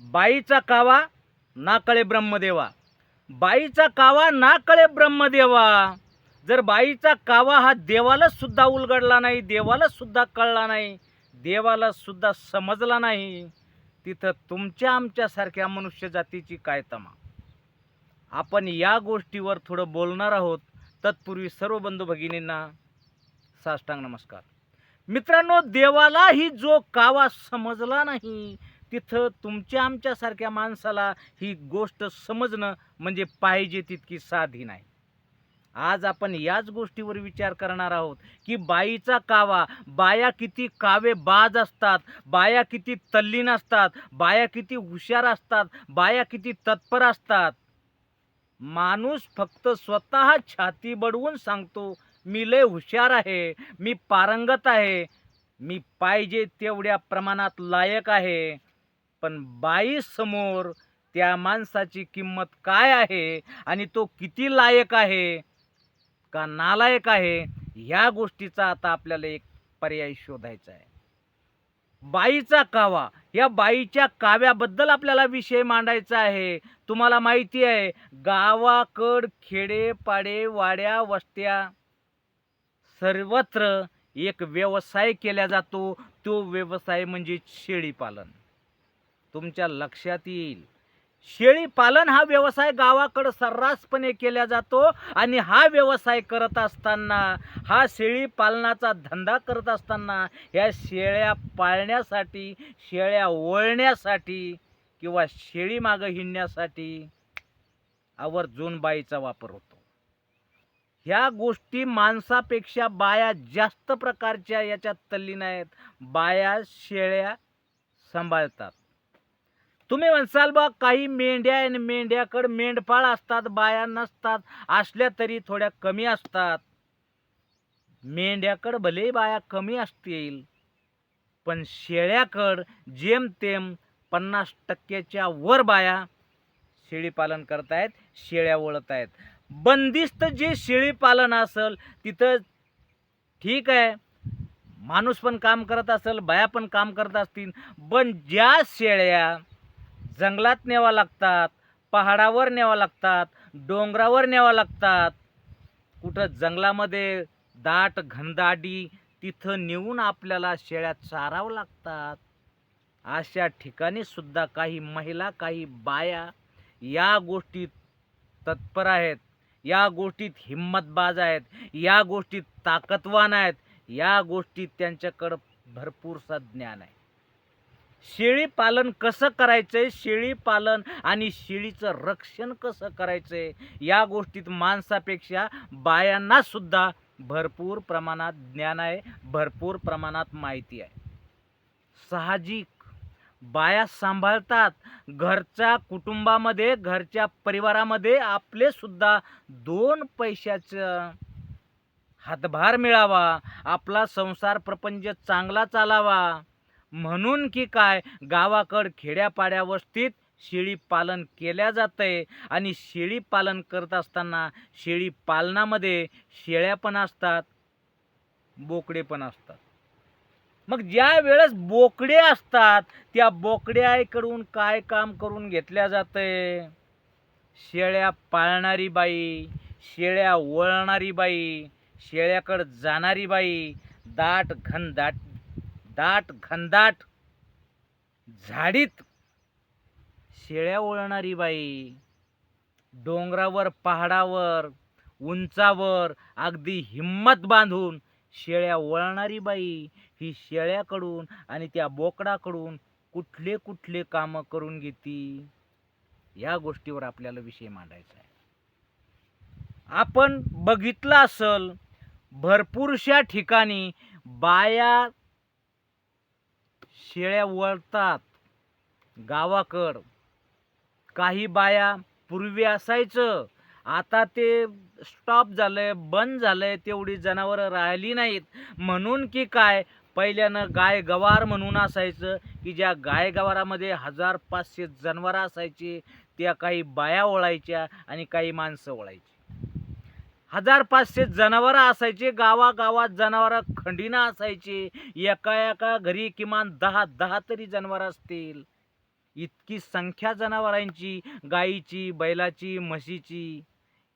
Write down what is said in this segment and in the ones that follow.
बाईचा कावा ना कळे ब्रह्मदेवा. बाईचा कावा ना कळे ब्रह्मदेवा. जर बाईचा कावा हा देवाला सुद्धा उलगडला नाही, देवाला सुद्धा कळला नाही, देवाला सुद्धा समजला नाही, तिथं तुमच्या आमच्यासारख्या मनुष्य जातीची काय तमा. आपण या गोष्टीवर थोडं बोलणार आहोत. तत्पूर्वी सर्व बंधू भगिनींना साष्टांग नमस्कार. मित्रांनो, देवालाही जो कावा समजला नाही, तिथं तुमच्या आमच्यासारख्या माणसाला ही गोष्ट समजणं म्हणजे पाहिजे तितकी साधी नाही. आज आपण याच गोष्टीवर विचार करणार आहोत की बाईचा कावा, बाया किती कावे बाज असतात, बाया किती तल्लीन असतात, बाया किती हुशार असतात, बाया किती तत्पर असतात. माणूस फक्त स्वतः छाती बडवून सांगतो, मी लय हुशार आहे, मी पारंगत आहे, मी पाहिजे तेवढ्या प्रमाणात लायक आहे. पण बाई समोर त्या माणसाची किंमत काय आहे आणि तो किती लायक आहे का नालायक आहे, ह्या गोष्टीचा आता आपल्याला एक पर्याय शोधायचा आहे. बाईचा कावा, या बाईच्या काव्याबद्दल आपल्याला विषय मांडायचा आहे. तुम्हाला माहिती आहे, गावाकड खेडे पाडे वाड्या वस्त्या सर्वत्र एक व्यवसाय केला जातो. तो व्यवसाय म्हणजे शेळीपालन. तुमच्या लक्षात येईल, शेळीपालन हा व्यवसाय गावाकडे सर्रासपणे केला जातो. आणि हा व्यवसाय करत असताना, हा शेळीपालनाचा धंदा करत असताना, या शेळ्या पाळण्यासाठी, शेळ्या वळण्यासाठी किंवा शेळी मागं हिंडण्यासाठी आवर्जून बाईचा वापर होतो. ह्या गोष्टी माणसापेक्षा बाया जास्त प्रकारच्या याच्यात तल्लीन आहेत. बाया शेळ्या सांभाळतात. तुम्ही म्हणसाल बा काही मेंढ्या आणि मेंढ्याकडे मेंढपाळ असतात, बाया नसतात, असल्या तरी थोड्या कमी असतात. मेंढ्याकडे भले बाया कमी असतील, पण शेळ्याकडं जेमतेम 50% वर बाया शेळीपालन करतायत, शेळ्या वळत आहेत. बंदिस्त जे शेळीपालन असेल तिथं ठीक आहे, माणूस पण काम करत असेल, बाया पण काम करत असतील. पण ज्या शेळ्या जंगलात न्यावा लागतात, पहाडावर न्यावा लागतात, डोंगरावर न्यावा लागतात, कुठं जंगलामध्ये दाट घनदाटी, तिथं नेऊन आपल्याला शेळ्या चारावं लागतात. अशा ठिकाणी सुद्धा काही महिला, काही बाया या गोष्टीत तत्पर आहेत, या गोष्टीत हिम्मतबाज आहेत, या गोष्टीत ताकदवान आहेत, या गोष्टीत त्यांच्याकडं भरपूरसं ज्ञान आहे. शेळीपालन कसं करायचंय, शेळीपालन आणि शेळीचं रक्षण कसं करायचंय, या गोष्टीत माणसापेक्षा बायांना सुद्धा भरपूर प्रमाणात ज्ञान आहे, भरपूर प्रमाणात माहिती आहे. साहजिक बाया सांभाळतात. घरच्या कुटुंबामध्ये, घरच्या परिवारामध्ये आपले सुद्धा 2 पैशाचा हातभार मिळावा, आपला संसार प्रपंच चांगला चालावा म्हणून की काय, गावाकड खेड्यापाड्या वस्तीत शेळी पालन केल्या जातंय. आणि शेळी पालन करत असताना शेळी पालनामध्ये शेळ्या पण असतात, बोकडे पण असतात. मग ज्या वेळेस बोकडे असतात, त्या बोकड्याकडून काय काम करून घेतल्या जातंय, शेळ्या पाळणारी बाई, शेळ्या वळणारी बाई, शेळ्याकडे जाणारी बाई, दाट घनदाट झाडीत शेळ्या वळणारी बाई, डोंगरावर पहाडावर उंचावर अगदी हिम्मत बांधून शेळ्या वळणारी बाई, ही शेळ्याकडून आणि त्या बोकडाकडून कुठले कुठले कामं करून घेती, या गोष्टीवर आपल्याला विषय मांडायचा आहे. आपण बघितलं असेल, भरपूरशा ठिकाणी बाया शेळ्या वळतात गावाकड. काही बाया पूर्वी असायचं, आता ते स्टॉप झालंय, बंद झालंय, तेवढी जनावरं राहिली नाहीत. म्हणून की काय, पहिल्यानं गाय गवार म्हणून असायचं की ज्या गाय गवारामध्ये 1500 जनावरं असायची, त्या काही बाया ओळायच्या आणि काही माणसं ओळायची. 1500 जनावरं असायचे, गावागावात जनावरं खंडीनं असायची. एका एका घरी किमान 10 तरी जनावरं असतील. इतकी संख्या जनावरांची, गाईची, बैलाची, म्हशीची,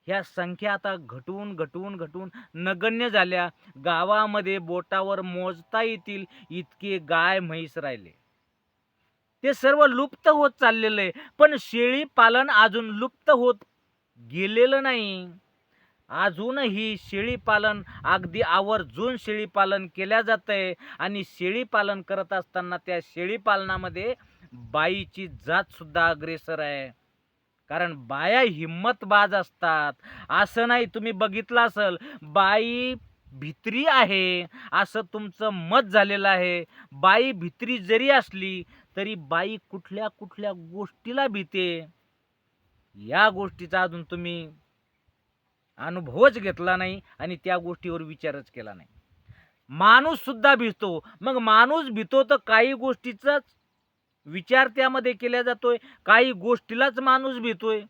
ह्या संख्या आता घटून घटून घटून नगण्य झाल्या. गावामध्ये बोटावर मोजता येतील इतके गाय म्हैस राहिले. ते सर्व लुप्त होत चाललेलं आहे. पण शेळी पालन अजून लुप्त होत गेलेलं नाही. अजूनही शेळी पालन अगदी आवर्जून शेळी पालन केल्या जातंय आणि शेळी पालन करत असताना त्या शेळी पालनामध्ये बाईची जात सुद्धा अग्रेसर आहे. कारण बाया हिम्मतबाज असतात. असं नाही, तुम्ही बघितलं असेल बाई भित्री आहे असं तुमचं मत झालेलं आहे. बाई भित्री जरी असली तरी बाई कुठल्या कुठल्या गोष्टीला भीते, या गोष्टीचा अजून तुम्ही अनुभवच घेतला नाही आणि त्या गोष्टीवर विचारच केला नाही. माणूस सुद्धा भितो. मग माणूस भितो तर काही गोष्टीचाच विचार त्यामध्ये केला जातोय, काही गोष्टीलाच माणूस भीतोय.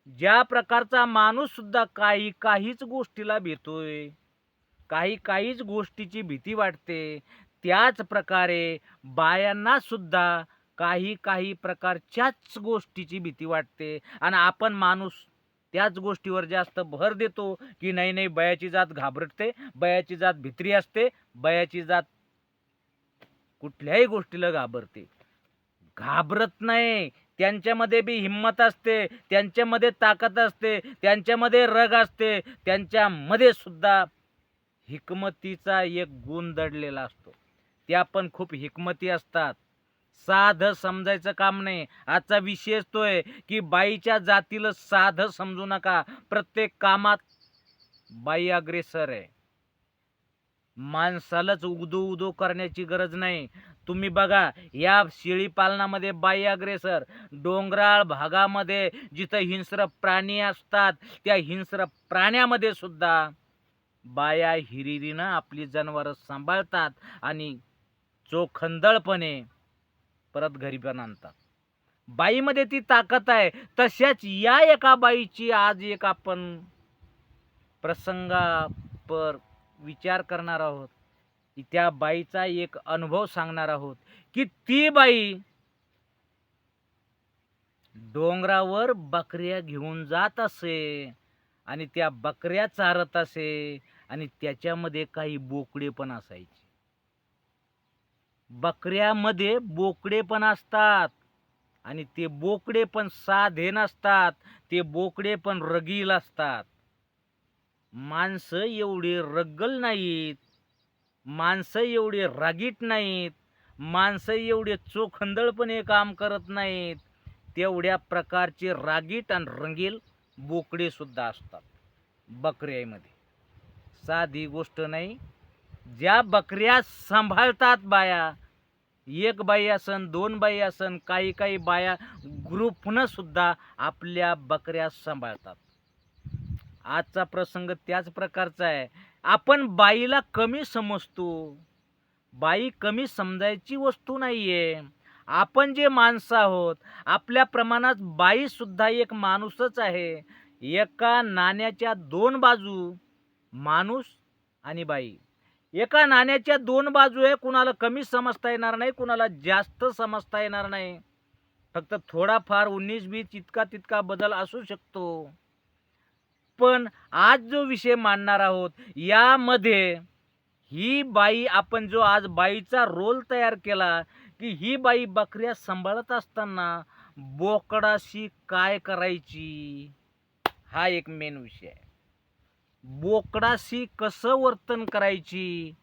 ज्या प्रकारचा माणूस सुद्धा काहीच गोष्टीला भीतोय, काहीच गोष्टीची भीती वाटते, त्याच प्रकारे बायांना सुद्धा काही प्रकारच्याच गोष्टीची भीती वाटते. आणि आपण माणूस त्याच गोष्टीवर जास्त भर देतो की नाही बयाची जात घाबरते, बयाची जात भित्री असते, बयाची जात कुठल्याही गोष्टीला घाबरते. घाबरत नाही. त्यांच्यामध्ये बी हिम्मत असते, त्यांच्यामध्ये ताकद असते, त्यांच्यामध्ये रग असते, त्यांच्यामध्ये सुद्धा हिकमतीचा एक गुण दडलेला असतो. त्या पण खूप हिकमती असतात. साधं समजायचं काम नाही. आजचा विषय तो आहे की बाईच्या जातीला साधं समजू नका. प्रत्येक कामात बाई अग्रेसर आहे. माणसालाच उदो करण्याची गरज नाही. तुम्ही बघा, या शेळी पालनामध्ये बाई अग्रेसर. डोंगराळ भागामध्ये जिथं हिंस्र प्राणी असतात त्या हिंस्र प्राण्यामध्ये सुद्धा बाया हिरिरीनं आपली जनावरं सांभाळतात आणि चोखंदळपणे परत घरी पण आणतात. बाईमध्ये ती ताकद आहे. तशाच या एका बाईची आज एक आपण प्रसंगापर विचार करणार आहोत. त्या बाईचा एक अनुभव सांगणार आहोत की ती बाई डोंगरावर बकऱ्या घेऊन जात असे आणि त्या बकऱ्या चारत असे आणि त्याच्यामध्ये काही बोकडे पण असायचे. बकऱ्यामध्ये बोकडे पण असतात आणि ते बोकडे पण साधे नसतात, ते बोकडे पण रगील असतात. माणसं एवढे रगल नाहीत, माणसं एवढे रागीट नाहीत, माणसं एवढे चोखंदळपणे काम करत नाहीत. तेवढ्या प्रकारचे रागीट आणि रंगील बोकडे सुद्धा असतात बकऱ्यामध्ये. साधी गोष्ट नाही. ज्या बकऱ्या सांभाळतात बाया, एक बाई असन, दोन बाई असन, काही बाया ग्रुपनं सुद्धा आपल्या बकऱ्या सांभाळतात. आजचा प्रसंग त्याच प्रकारचा आहे. आपण बाईला कमी समजतो. बाई कमी समजायची वस्तू नाहीये. आपण जे माणसं आहोत, आपल्या प्रमाणात बाई सुद्धा एक माणूसच आहे. एका नाण्याच्या दोन बाजू माणूस आणि बाई. एका नाण्याच्या दोन बाजू आहे. कुणाला कमी समजता येणार नाही, कुणाला जास्त समजता येणार नाही. फक्त थोडाफार 19-20 इतका तितका बदल असू शकतो. पण आज जो विषय मांडणार आहोत यामध्ये ही बाई, आपण जो आज बाईचा रोल तयार केला की ही बाई बकऱ्या सांभाळत असताना बोकडाशी काय करायची, हा एक मेन विषय आहे. बोकडाशी कसं वर्तन करायची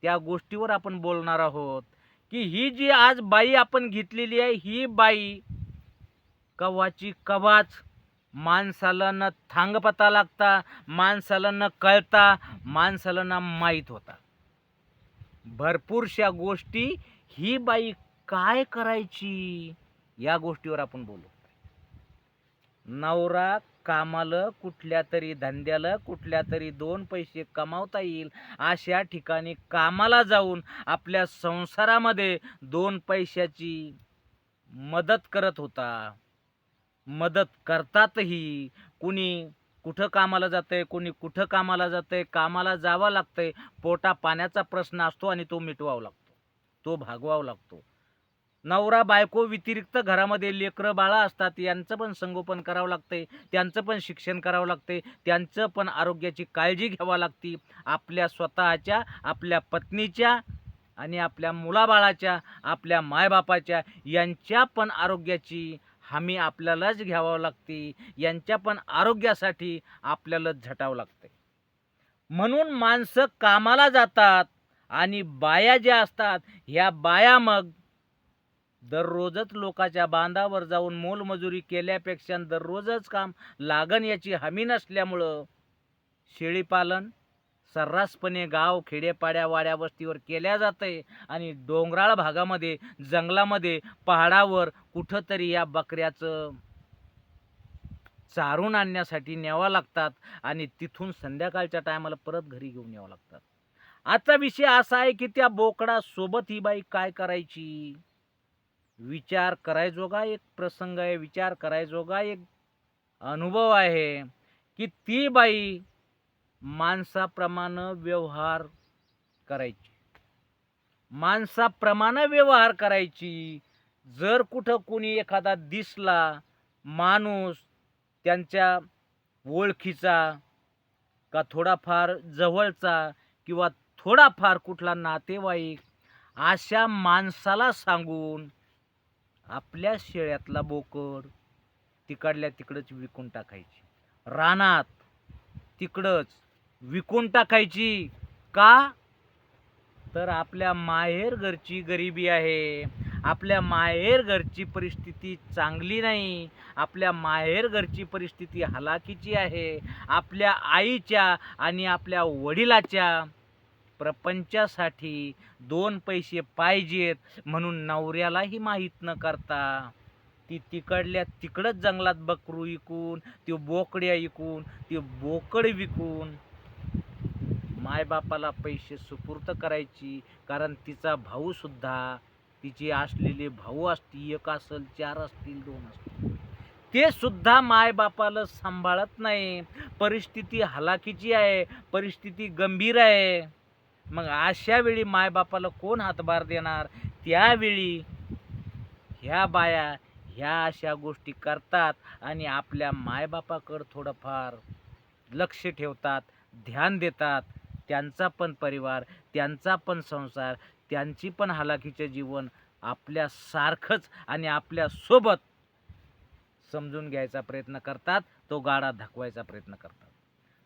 त्या गोष्टीवर आपण बोलणार आहोत. की ही जी आज बाई आपण घेतलेली आहे, ही बाई कवाची कवाच माणसाला न थांगपता लागता, माणसाला न कळता, माणसाला न माहीत होता. भरपूरशा गोष्टी ही बाई काय करायची या गोष्टीवर आपण बोलू. नवरा कामाला, कुठल्या तरी धंद्याला, कुठल्या तरी 2 पैसे कमावता येईल अशा ठिकाणी कामाला जाऊन आपल्या संसारामध्ये 2 पैशाची मदत करत होता. मदत करतातही. कुणी कुठं कामाला जातंय, कोणी कुठं कामाला जातंय, कामाला जावं लागतंय. पोटा पाण्याचा प्रश्न असतो आणि तो मिटवावा लागतो, तो भागवावा लागतो. नवरा बायको व्यतिरिक्त घरामध्ये लेकरं बाळा असतात, यांचं पण संगोपन करावं लागतंय, त्यांचं पण शिक्षण करावं लागतंय, त्यांचं पण आरोग्याची काळजी घ्यावी लागते. आपल्या स्वतःच्या, आपल्या पत्नीच्या आणि आपल्या मुलाबाळाच्या, आपल्या मायबापाच्या यांच्या पण आरोग्याची हमी आपल्यालाच घ्यावं लागते. यांच्या पण आरोग्यासाठी आपल्यालाच झटावं लागतंय. म्हणून माणसं कामाला जातात आणि बाया ज्या असतात ह्या बाया मग दररोजच लोकाच्या बांधावर जाऊन मोलमजुरी केल्यापेक्षा दररोजच काम लागन याची हमी नसल्यामुळं शेळीपालन सर्रासपणे गाव खेडेपाड्या वाड्या वस्तीवर केल्या जाते आणि डोंगराळ भागामध्ये जंगलामध्ये पहाडावर कुठंतरी या बकऱ्याचं चारून आणण्यासाठी न्यावं लागतात आणि तिथून संध्याकाळच्या टायमाला परत घरी घेऊन यावं लागतात. आजचा विषय असा आहे की त्या बोकडासोबत ही बाई काय करायची. विचार करायजोगा एक प्रसंग आहे, विचार करायजोगा एक अनुभव आहे की ती बाई माणसाप्रमाणे व्यवहार करायची, माणसाप्रमाणे व्यवहार करायची. जर कुठं कोणी एखादा दिसला माणूस त्यांच्या ओळखीचा का थोडाफार जवळचा किंवा थोडाफार कुठला नातेवाईक, अशा माणसाला सांगून आपल्या शेळ्यातला बोकड तिकडल्या तिकडच विकून टाकायची, रानात तिकडच विकून टाकायची. का तर आपल्या माहेर घरची गरिबी आहे, आपल्या माहेर घरची परिस्थिती चांगली नाही, आपल्या माहेर घरची परिस्थिती हलाखीची आहे. आपल्या आईच्या आणि आपल्या वडिलाच्या प्रपंचासाठी दोन पैसे पाहिजेत म्हणून नवऱ्यालाही माहीत न करता ती तिकडल्या तिकडच जंगलात बकरू विकून, ती बोकड्या विकून, ती बोकड विकून मायबापाला पैसे सुपूर्त करायची. कारण तिचा भाऊ सुद्धा, तिची असलेले भाऊ असतील, एक असेल, चार असतील, दोन असतील, ते सुद्धा मायबापाला सांभाळत नाही. परिस्थिती हलाखीची आहे, परिस्थिती गंभीर आहे. मग अशा वेळी मायबापाला कोण हातभार देणार. त्यावेळी ह्या बाया ह्या अशा गोष्टी करतात आणि आपल्या मायबापाकडं थोडंफार लक्ष ठेवतात, ध्यान देतात. त्यांचा पण परिवार, त्यांचा पण संसार, त्यांची पण हलाखीचे जीवन आपल्यासारखंच आणि आपल्यासोबत समजून घ्यायचा प्रयत्न करतात, तो गाडा धकवायचा प्रयत्न करतात.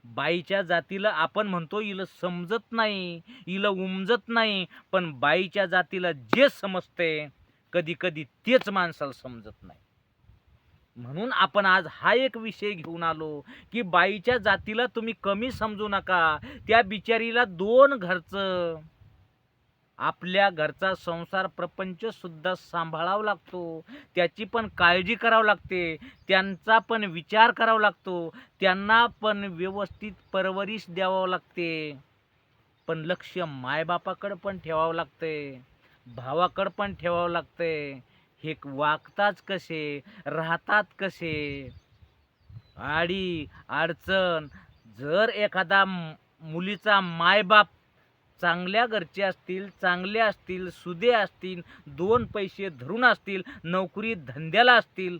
बाईच्या जातीला आपण म्हणतो हिला समजत नाही, हिला उमजत नाही, पण बाईच्या जातीला जे समजते कधी कधी तेच माणसाला समजत नाही. म्हणून आपण आज हा एक विषय घेऊन आलो की बाईच्या जातीला तुम्ही कमी समजू नका. त्या बिचारीला दोन घरचं, आपल्या घरचा संसार प्रपंच सुद्धा सांभाळावा लागतो, त्याची पण काळजी करावी लागते, त्यांचा पण विचार करावा लागतो, त्यांना पण व्यवस्थित परवरिश द्यावं लागते. पण लक्ष मायबापाकडं पण ठेवावं लागते, भावाकडं पण ठेवावं लागते. हे वागतात कसे, राहतात कसे, आडी अडचण. जर एखादा मुलीचा मायबाप चांगल्या घरचे असतील, चांगले असतील, सुदे असतील, दोन पैसे धरून असतील, नोकरी धंद्याला असतील,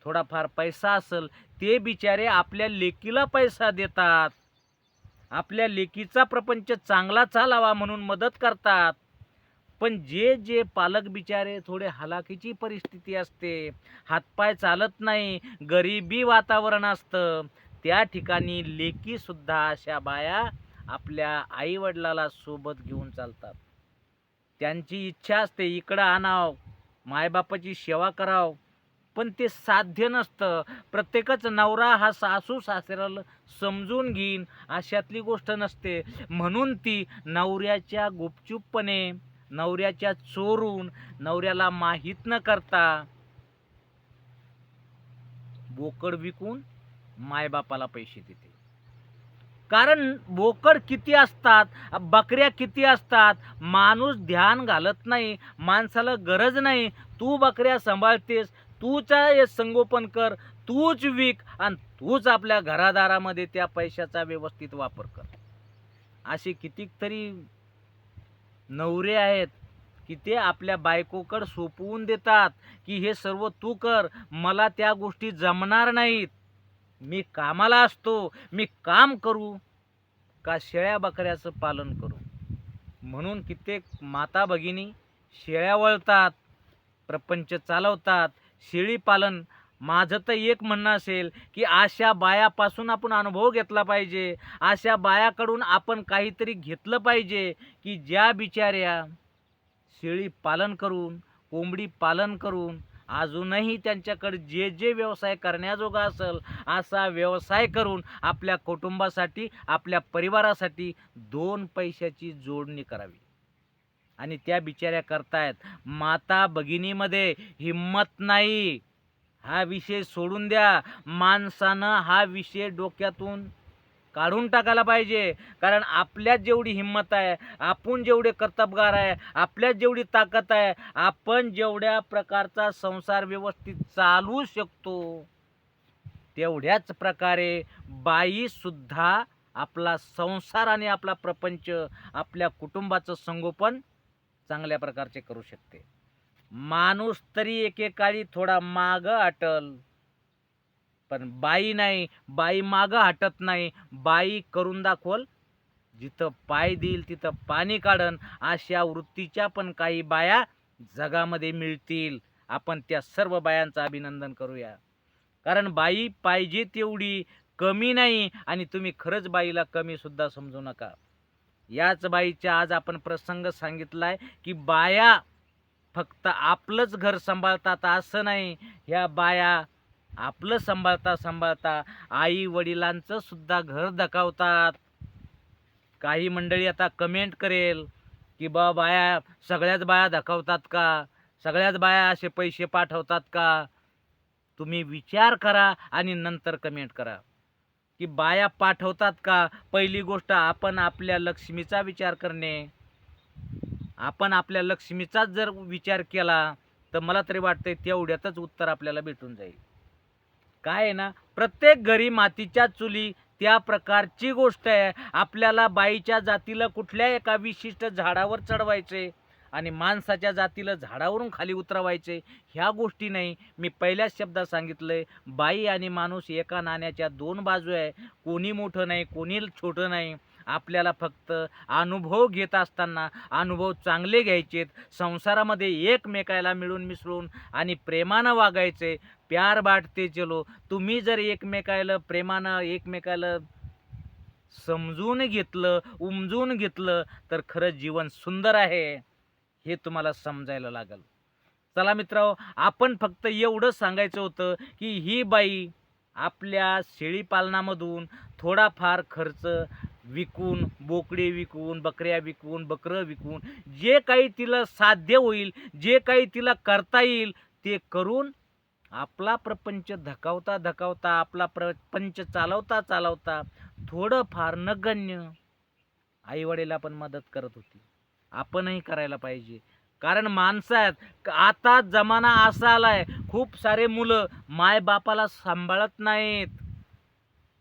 थोडाफार पैसा असेल, ते बिचारे आपल्या लेकीला पैसा देतात, आपल्या लेकीचा प्रपंच चांगला चालावा म्हणून मदत करतात. पण जे जे पालक बिचारे थोडे हलाखीची परिस्थिती असते, हातपाय चालत नाही, गरिबी वातावरण असतं, त्या ठिकाणी लेकी सुद्धा अशा बाया आपल्या आई वडिलाला सोबत घेऊन चालतात. त्यांची इच्छा असते इकडं आणावं, मायबापाची सेवा करावं, पण ते साध्य नसतं. प्रत्येकच नवरा हा सासू सासऱ्याला समजून घेईन अशातली गोष्ट नसते. म्हणून ती नवऱ्याच्या गुपचूपपणे, नवऱ्याच्या चोरून, नवऱ्याला माहीत न करता बोकड विकून मायबापाला पैसे देते. कारण बोकड किती असतात, बकऱ्या किती असतात, माणूस ध्यान घालत नाही. माणसाला गरज नाही, तू बकऱ्या सांभाळतेस, तूच संगोपन कर, तूच विक आणि तूच आपल्या घरादारामध्ये त्या पैशाचा व्यवस्थित वापर कर. असे कितीतरी नवरे आहेत की ते आपल्या बायकोकडे सोपवून देतात की हे सर्व तू कर, मला त्या गोष्टी जमणार नाहीत, मी कामाला असतो, मी काम करू का शेळ्या बकऱ्याचं पालन करू. म्हणून कित्येक माता भगिनी शेळ्या वळतात, प्रपंच चालवतात, शेळी पालन. माझं तर एक म्हणणं असेल की अशा बायापासून आपण अनुभव घेतला पाहिजे, अशा बायाकडून आपण काहीतरी घेतलं पाहिजे की ज्या बिचाऱ्या शेळी पालन करून, कोंबडी पालन करून अजूनही त्यांच्याकडे जे जे व्यवसाय करण्याजोगा असेल असा व्यवसाय करून आपल्या कुटुंबासाठी, आपल्या परिवारासाठी 2 पैशाची जोडणी करावी. आणि त्या बिचाऱ्या करतायत. माता भगिनीमध्ये हिम्मत नाही. हा विषय सोडून द्या. माणसानं हा विषय डोक्यातून काढून टाकायला पाहिजे. कारण आपल्यात जेवढी हिम्मत आहे, आपण जेवढे कर्तबगार आहे, आपल्यात जेवढी ताकद आहे, आपण जेवढ्या प्रकारचा संसार व्यवस्थित चालवू शकतो, तेवढ्याच प्रकारे बाईसुद्धा आपला संसार आणि आपला प्रपंच, आपल्या कुटुंबाचं संगोपन चांगल्या प्रकारचे करू शकते. माणूस तरी एकेकाळी थोडा मागं हटल, पण बाई नाही. बाई मागं हटत नाही. बाई करून दाखवल, जिथं पाय देईल तिथं पाणी काढन, अशा वृत्तीच्या पण काही बाया जगामध्ये मिळतील. आपण त्या सर्व बायांचं अभिनंदन करूया. कारण बाई पाहिजे तेवढी कमी नाही आणि तुम्ही खरंच बाईला कमी सुद्धा समजू नका. याच बाईचा आज आपण प्रसंग सांगितलाय की बाया फक्त आपलंच घर सांभाळतात असं नाही. ह्या बाया आपलं सांभाळता सांभाळता आई वडिलांचं सुद्धा घर धकावतात. काही मंडळी आता कमेंट करेल की बाया सगळ्याच बाया धकावतात का, सगळ्याच बाया असे पैसे पाठवतात का. तुम्ही विचार करा आणि नंतर कमेंट करा की बाया पाठवतात का. पहिली गोष्ट आपण आपल्या लक्ष्मीचा विचार करणे. आपण आपल्या लक्ष्मीचाच जर विचार केला तर मला तरी वाटतंय तेवढ्यातच उत्तर आपल्याला भेटून जाईल. काय आहे ना, प्रत्येक घरी मातीच्या चुली त्या प्रकारची गोष्ट आहे. आपल्याला बाईच्या जातीला कुठल्या एका विशिष्ट झाडावर चढवायचे आणि माणसाच्या जातीला झाडावरून खाली उतरवायचे, ह्या गोष्टी नाही. मी पहिल्याच शब्दात सांगितलंय, बाई आणि माणूस एका नाण्याच्या 2 बाजू आहे. कोणी मोठं नाही, कोणी छोटं नाही. आपल्याला फक्त अनुभव घेत असताना अनुभव चांगले घ्यायचेत. संसारामध्ये एकमेकाला मिळून मिसळून आणि प्रेमानं वागायचे. प्यार बांटते चलो. तुम्ही जर एकमेकाला प्रेमानं, एकमेकाला समजून घेतलं, उमजून घेतलं तर खरंच जीवन सुंदर आहे, हे तुम्हाला समजायला लागेल. चला मित्रांनो, आपण फक्त एवढं सांगायचं होतं की ही बाई आपल्या शेळी पालनामधून थोडाफार खर्च विकून, बोकडे विकून, बकऱ्या विकून, बकरं विकून, जे काही तिला साध्य होईल, जे काही तिला करता येईल ते करून आपला प्रपंच धकावता धकावता, आपला प्रपंच चालवता चालवता थोडंफार नगण्य आईवडिला पण मदत करत होती. आपणही करायला पाहिजे. कारण माणसं आहेत. आता जमाना असा आलाय, खूप सारे मुलं मायबापाला सांभाळत नाहीत.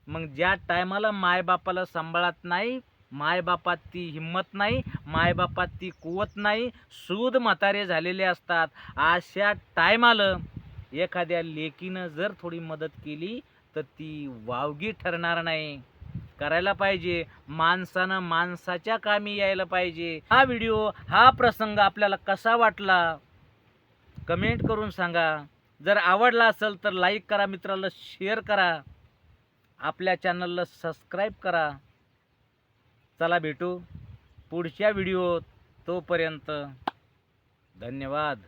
मग ज्या टायमाला मायबापाला सांभाळत नाही, मायबापात ती हिंमत नाही, मायबापात ती कुवत नाही, सूद म्हातारे झालेले असतात. अशा टायमाला एखाद्या लेकीनं जर थोडी मदत केली तर ती वावगी ठरणार नाही. करायला पाहिजे. माणसानं माणसाच्या कामी यायला पाहिजे. हा व्हिडिओ, हा प्रसंग आपल्याला कसा वाटला कमेंट करून सांगा. जर आवडला असेल तर लाईक करा, मित्राला शेअर करा, आपल्या चॅनलला सबस्क्राईब करा. चला भेटू पुढच्या व्हिडिओत. तोपर्यंत धन्यवाद.